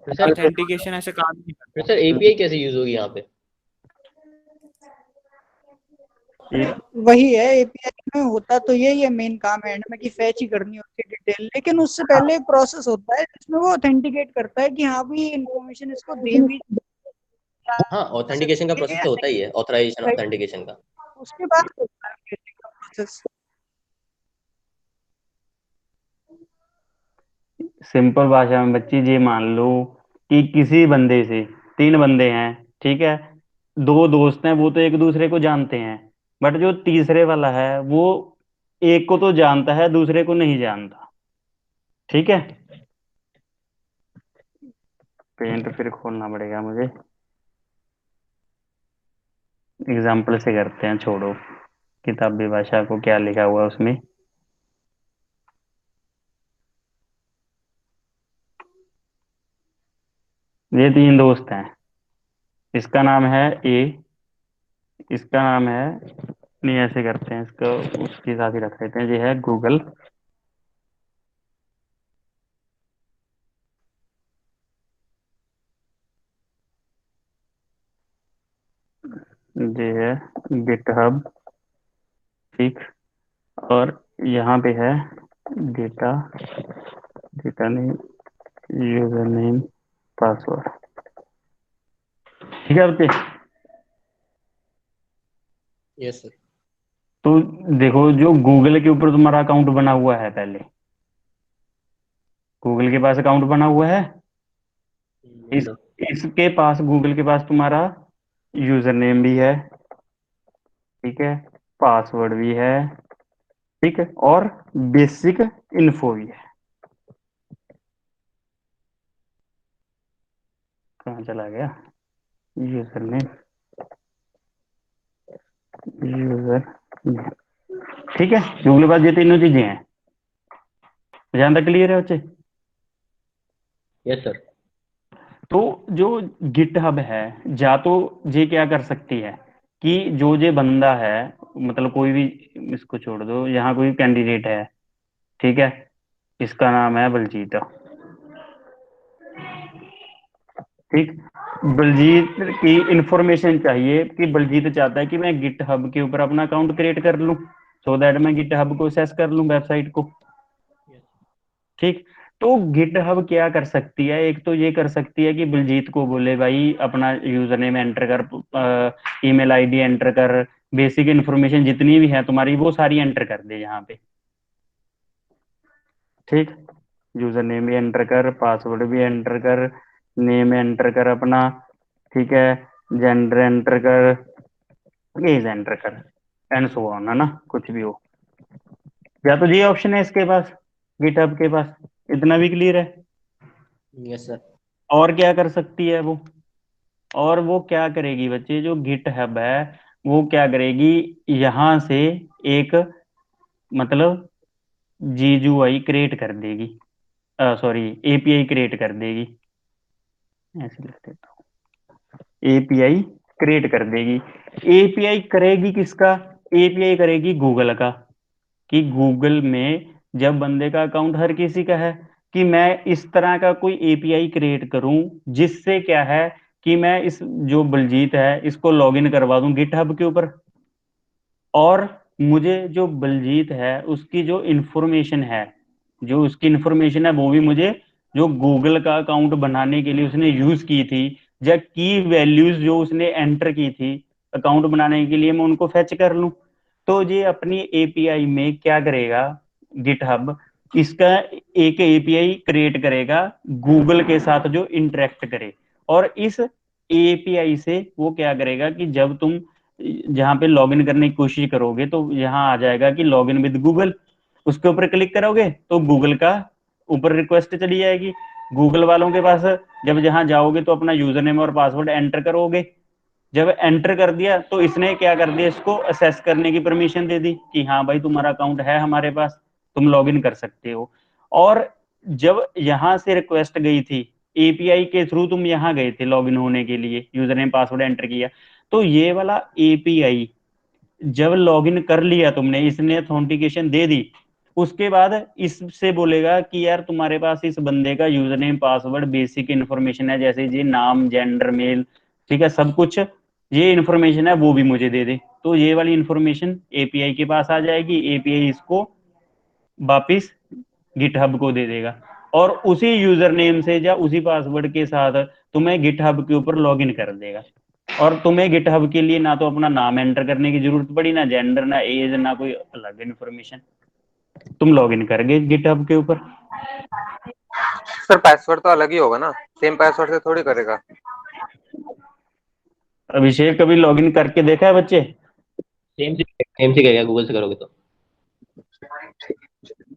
फिर सर ऑथेंटिकेशन ऐसे काम नहीं फिर करता। सर एपीआई कैसे यूज होगी यहाँ पे? वही है, एपीआई में होता तो यही है, मेन काम एंड में कि फैच ही करनी होती है डिटेल, लेकिन उससे पहले एक प्रोसेस होता है जिसमें वो ऑथेंटिकेट करता है कि हाँ भी इंफॉर्मेशन इसको दे भी हाँ, ऑथेंटिकेशन का प्रोसेस तो होता ही है, ऑथराइजेशन राइट, ऑथेंटिकेशन का। उसके बाद होता है प्रोसेस। सिंपल भाषा में बच्ची ये मान लो कि किसी बंदे से, तीन बंदे हैं, ठीक है, दो दोस्त हैं, वो तो एक दूसरे को जानते हैं, बट जो तीसरे वाला है वो एक को तो जानता है, दूसरे को नहीं जानता। ठीक है, पेंट फिर खोलना पड़ेगा मुझे, एग्जाम्पल से करते हैं, छोड़ो किताबी भाषा को, क्या लिखा हुआ है उसमें। ये तीन दोस्त हैं, इसका नाम है ए, इसका नाम है, नहीं ऐसे करते हैं इसको, उसके साथ ही रख लेते हैं, ये है गूगल, ये है गिटहब, ठीक, और यहाँ पे है data, data name, user name, password. ठीक है बच्चे, यस सर। तो देखो जो गूगल के ऊपर तुम्हारा अकाउंट बना हुआ है, पहले गूगल के पास अकाउंट बना हुआ है, यस इस सर। इसके पास, गूगल के पास तुम्हारा यूजर नेम भी है, ठीक है, पासवर्ड भी है, ठीक है, और बेसिक इन्फो भी है। कहाँ चला गया यूजर नेम, यूजर नेम, ठीक है, गूगल के पास ये तीनों चीजें हैं। ध्यान तक क्लियर है बच्चे। Yes sir. तो जो गिटहब है, जा तो ये क्या कर सकती है कि जो ये बंदा है, मतलब कोई भी, इसको छोड़ दो, यहाँ कोई कैंडिडेट है, ठीक है, इसका नाम है बलजीत, ठीक, बलजीत की इंफॉर्मेशन चाहिए कि बलजीत चाहता है कि मैं गिटहब के ऊपर अपना अकाउंट क्रिएट कर लूं, सो दैट मैं गिटहब को एक्सेस कर लूं, वेबसाइट को। ठीक, तो गिटहब क्या कर सकती है, एक तो ये कर सकती है कि बलजीत को बोले भाई अपना यूजर नेम एंटर कर, ईमेल आईडी एंटर कर, बेसिक इन्फॉर्मेशन जितनी भी है तुम्हारी वो सारी एंटर कर दे यहाँ पे। ठीक, यूजर नेम भी एंटर कर, पासवर्ड भी एंटर कर, नेम एंटर कर अपना, ठीक है, जेंडर एंटर कर, एज एंटर कर, एंड सो ऑन, है ना, कुछ भी हो। या तो ये ऑप्शन है इसके पास, गिटहब के पास, इतना भी क्लियर है। Yes sir. और क्या कर सकती है वो, और वो क्या करेगी बच्चे, जो गिटहब है वो क्या करेगी, यहां से एक, मतलब जीयूआई क्रिएट कर देगी, सॉरी एपीआई क्रिएट कर देगी, ऐसे लिख देता हूँ, एपीआई क्रिएट कर देगी। एपीआई करेगी किसका? एपीआई करेगी गूगल का, कि गूगल में जब बंदे का अकाउंट हर किसी का है, कि मैं इस तरह का कोई एपीआई क्रिएट करूं जिससे क्या है कि मैं इस जो बलजीत है इसको लॉगिन करवा दूं गिटहब के ऊपर, और मुझे जो बलजीत है उसकी जो इंफॉर्मेशन है, जो उसकी इंफॉर्मेशन है वो भी मुझे, जो गूगल का अकाउंट बनाने के लिए उसने यूज की थी, या की वैल्यूज जो उसने एंटर की थी अकाउंट बनाने के लिए, मैं उनको फेच कर लूं। तो ये अपनी एपीआई में क्या करेगा, गिटहब इसका एक एपीआई क्रिएट करेगा गूगल के साथ जो इंटरेक्ट करे, और इस एपीआई से वो क्या करेगा कि जब तुम जहाँ पे लॉगिन करने की कोशिश करोगे तो यहाँ आ जाएगा कि लॉगिन विद गूगल, उसके ऊपर क्लिक करोगे तो गूगल का ऊपर रिक्वेस्ट चली जाएगी गूगल वालों के पास। जब जहाँ जाओगे तो अपना यूजर नेम और पासवर्ड एंटर करोगे, जब एंटर कर दिया तो इसने क्या कर दिया, इसको असेस करने की परमिशन दे दी कि हाँ भाई तुम्हारा अकाउंट है हमारे पास, तुम लॉगिन कर सकते हो। और जब यहाँ से रिक्वेस्ट गई थी, एपीआई के थ्रू तुम यहाँ गए थे लॉगिन होने के लिए, यूजर नेम पासवर्ड एंटर किया, तो ये वाला एपीआई जब लॉगिन कर लिया तुमने, इसने अथेंटिकेशन दे दी, उसके बाद इससे बोलेगा कि यार तुम्हारे पास इस बंदे का user name password basic information है, जैसे जी नाम जेंडर मेल, ठीक है सब कुछ, ये इन्फॉर्मेशन है वो भी मुझे दे दे। तो ये वाली इन्फॉर्मेशन एपीआई के पास आ जाएगी, एपीआई इसको वापिस गिटहब को दे देगा, और उसी यूजर नेम से या उसी पासवर्ड के साथ तुम्हें गिटहब के ऊपर लॉगिन कर देगा। और तुम्हें गिटहब के लिए ना तो अपना नाम एंटर करने की जरूरत पड़ी, ना जेंडर, ना एज, ना कोई अलग इन्फॉर्मेशन, तुम लॉगिन कर गए गिटहब के ऊपर। सर पासवर्ड तो अलग ही होगा ना, सेम पासवर्ड से थोड़ी करेगा। अभिषेक कभी लॉगिन करके देखा है बच्चे? सेम से करेगा गूगल से करोगे तो।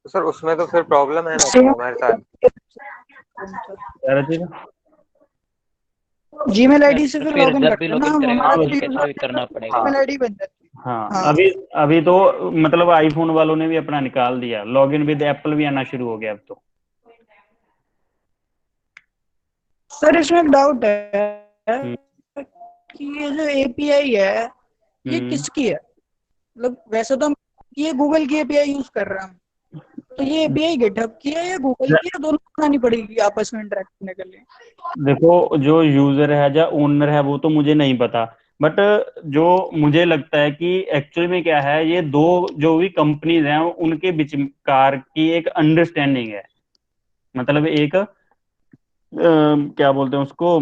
सर उसमें तो फिर प्रॉब्लम है ना फिर हमारे साथ। जीमेल आईडी से फिर फिर लॉगिन जब भी करते हैं ना लॉगिन हम, करेंगे हमारा तो तो कैसे भी करना पड़ेगा। जीमेल आईडी बन जाती है। हाँ, हाँ। अभी अभी तो मतलब आईफोन वालों ने भी अपना निकाल दिया, लॉगिन विद एप्पल भी आना शुरू हो गया अब तो। सर इसमें एक डाउट है हम्म, कि ये जो एपीआई है ये किसकी है? मतलब वैसे तो हम ये गूगल की एपीआई यूज कर रहे हैं हम, तो ये एपीआई गिटहब की है या गूगल की है? दोनों बनानी पड़ेगी आपस में इंटरेक्ट करने के लिए। देखो जो यूजर है या ओनर है वो तो मुझे नहीं पता, बट जो मुझे लगता है कि एक्चुअल में क्या है, ये दो जो भी कंपनीज हैं उनके विचार की एक अंडरस्टैंडिंग है, मतलब एक क्या बोलते हैं उसको,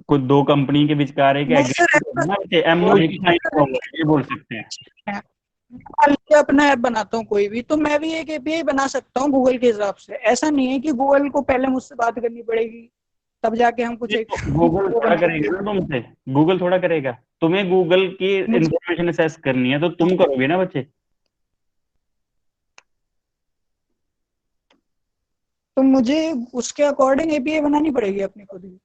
कुछ दो कंपनी के विचार एक नहीं सर एग्रीमेंट है ना, एमओयू साइन हुआ हुआ है, ये बोल सकते हैं। मान लीजिए अपना ऐप बनाता हूँ कोई भी, तो मैं भी एक एपीआई बना सकता हूँ गूगल के हिसाब से। ऐसा नहीं है कि गूगल को पहले मुझसे बात करनी पड़ेगी तब जाके हम कुछ एक गूगल वो थोड़ा बनाएंगे। करेगा ना तुमसे, गूगल थोड़ा करेगा, तुम्हें गूगल की मुझे इंफॉर्मेशन असेस करनी है तो तुम करोगे ना बच्चे। तो मुझे उसके अकॉर्डिंग एपीआई बनानी पड़ेगी अपनी खुद ही।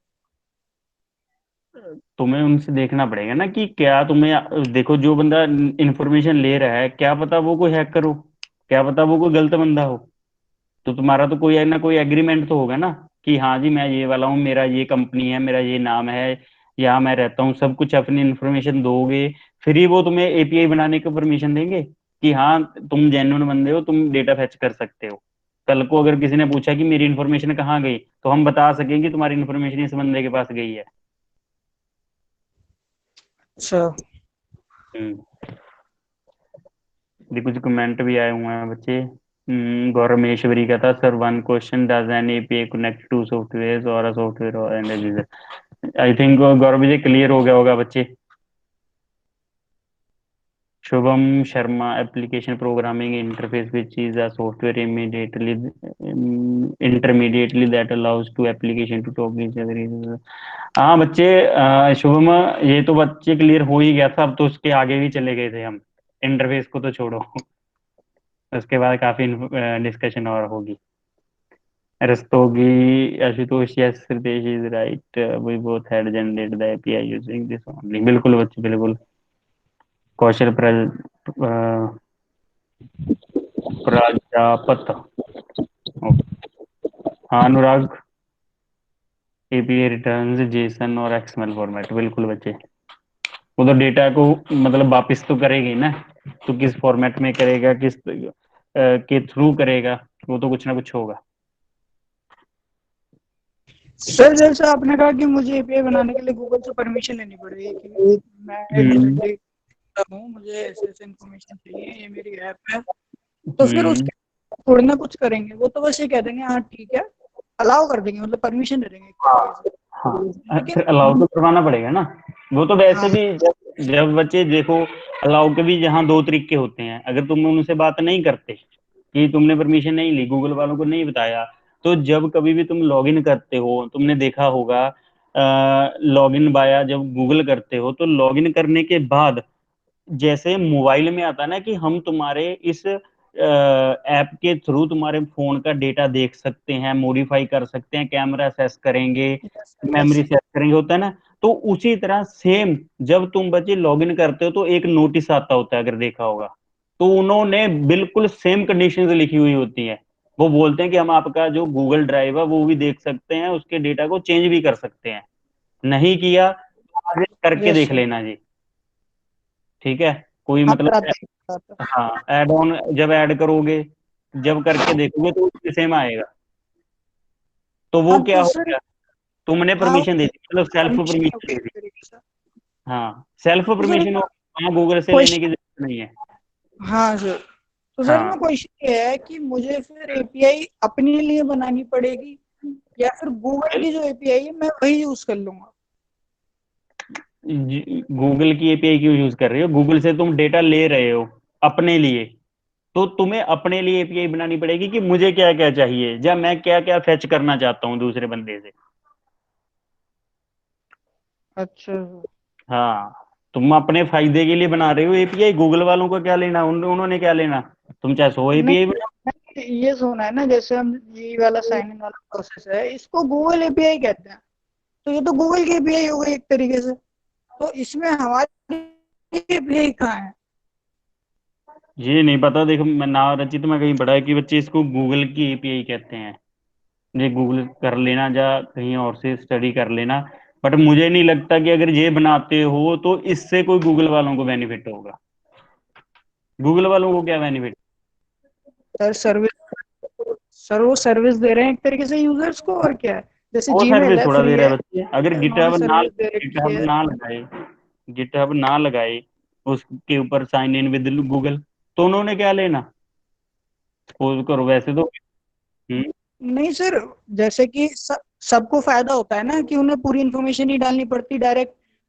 तुम्हें उनसे देखना पड़ेगा ना कि क्या तुम्हें, देखो जो बंदा इंफॉर्मेशन ले रहा है क्या पता वो कोई हैकर हो, क्या पता वो कोई गलत बंदा हो, तो तुम्हारा तो कोई ना कोई एग्रीमेंट तो होगा ना कि हाँ जी मैं ये वाला हूँ, मेरा ये कंपनी है, मेरा ये नाम है, यहाँ मैं रहता हूँ, सब कुछ अपनी इंफॉर्मेशन दोगे, फिर ही वो तुम्हें एपीआई बनाने की परमिशन देंगे कि हाँ तुम जेन्युइन बंदे हो, तुम डेटा फैच कर सकते हो। कल को अगर किसी ने पूछा कि मेरी इन्फॉर्मेशन कहाँ गई, तो हम बता सकेंगे तुम्हारी इन्फॉर्मेशन इस बंदे के पास गई है। अच्छा हम्म, ये कुछ कमेंट भी आए हुए हैं बच्चे। गौरव महेश्वरी का था, sir one question, does an API connect to software और अ सॉफ्टवेयर और an user? I think Gaurav ji clear हो गया होगा बच्चे। Shubham Sharma, application programming interface which is a software immediately intermediately that allows to application to talk each other. हाँ बच्चे, शुभम ये तो बच्चे क्लियर हो ही गया था, अब तो उसके आगे भी चले गए थे हम, इंटरफेस को तो छोड़ो उसके बाद काफी डिस्कशन और होगी। Rastogi, Ashutosh, yes Ritesh is right, we both had generated the API using this only. बिल्कुल बच्चे बिल्कुल। कौशल प्राजापत। हाँ अनुराग, एपीआई रिटर्न्स जेसन और एक्सएमएल फॉर्मेट, बिल्कुल बच्चे। वो तो डेटा को मतलब वापस तो करेगी ना, तो किस फॉर्मेट में करेगा, किस के थ्रू करेगा, वो तो कुछ ना कुछ होगा। सर जैसे आपने कहा कि मुझे एपीआई बनाने के लिए गूगल से परमिशन लेनी पड़ेगी कि मैं एक हूँ, मुझे ऐसे ऐसे इन्फॉर्मेशन चाहिए, ये मेरी ऐप है, तो फिर उसके थोड़ी ना कुछ करेंगे, वो तो बस ये कह देंगे हाँ ठीक है, अलाउ कर देंगे, मतलब परमिशन दे देंगे एक तरीके से। हाँ फिर अलाउ तो करवाना पड़ेगा ना। वो तो वैसे हाँ। भी जब बच्चे देखो, अलाउ के भी यहाँ दो तरीके होते हैं। अगर तुम उनसे बात नहीं करते कि तुमने परमिशन नहीं ली, गूगल वालों को नहीं बताया, तो जब कभी भी तुम लॉगिन करते हो, तुमने देखा होगा लॉगिन बाया जब गूगल करते हो, तो लॉगिन करने के बाद जैसे मोबाइल में आता है ना कि हम तुम्हारे इस ऐप के थ्रू तुम्हारे फोन का डेटा देख सकते हैं, मॉडिफाई कर सकते हैं, कैमरा सेस करेंगे, मेमोरी सेस करेंगे, होता है ना। तो उसी तरह सेम जब तुम बच्चे लॉगिन करते हो तो एक नोटिस आता होता है, अगर देखा होगा, तो उन्होंने बिल्कुल सेम कंडीशंस लिखी हुई होती हैं। वो बोलते हैं कि हम आपका जो गूगल ड्राइव है वो भी देख सकते हैं, उसके डेटा को चेंज भी कर सकते हैं। नहीं किया तो आगे करके यस देख सर। लेना जी, ठीक है। कोई हाँ मतलब, कराते हैं। हाँ ऐड ऑन जब ऐड करोगे, जब करके देखोगे तो उसके सेम आएगा। तो वो हाँ क्या तो हो सर, गया, तुमने हाँ परमिशन दे दी, मतलब सेल्फ परमिशन हो परमिशन गई दे एक दी। तरीके से। हाँ सेल्फ तो सर परमिशन हो, वहाँ गूगल से लेने की क्वेश्चन, जरूरत नहीं है। हाँ सर, तो सर हाँ मैं क्वेश्चन ये है कि मुझे फिर एपीआई अपने लिए बनानी पड़ेगी या फिर गूगल की जो एपीआई है मैं वही यूज कर लूंगा? गूगल की एपीआई क्यों यूज कर रहे हो? गूगल से तुम डेटा ले रहे हो अपने लिए, तो तुम्हें अपने लिए एपीआई बनानी पड़ेगी कि मुझे क्या क्या चाहिए, या मैं क्या क्या फेच करना चाहता हूँ दूसरे बंदे से। अच्छा। हाँ, तुम अपने फायदे के लिए बना रहे हो एपीआई, गूगल वालों को क्या लेना, उन्होंने क्या लेना। तुम चाहे 100 नहीं, एपीआई बनाओ। मैंने ये सुना है ना, जैसे हम ये वाला साइन इन वाला प्रोसेस है, इसको गूगल एपीआई कहते हैं, तो ये तो गूगल की एपीआई हो गई एक तरीके से, तो इसमें हमारी एपीआई कहाँ है? ये नहीं पता, देखो मैं ना रचित में कहीं पढ़ा है कि बच्चे इसको गूगल की एपीआई कहते हैं। ये गूगल कर लेना, या कहीं और से स्टडी कर लेना, बट मुझे नहीं लगता कि अगर ये बनाते हो तो इससे कोई गूगल वालों को बेनिफिट होगा। गूगल वालों को क्या बेनिफिट? सर सर्विस, सर वो सर्विस दे रहे हैं एक तरीके से यूजर्स को, और क्या है, जैसे वो जीमेल सर्विस है थोड़ा फ्री दे रहा है, है बच्चे, अगर उन्होंने सर्विस दे रखी गिटहब है। ना लगाए, गिटहब ना लगाए उसके ऊपर साइन इन विद गूगल, तो उन्होंने क्या लेना? सपोज करो वैसे तो। हम्म, नहीं सर, जैसे कि सबको फायदा होता है ना कि उन्हें पूरी इन्फॉर्मेशन नहीं डालनी पड़ती, डायरेक्ट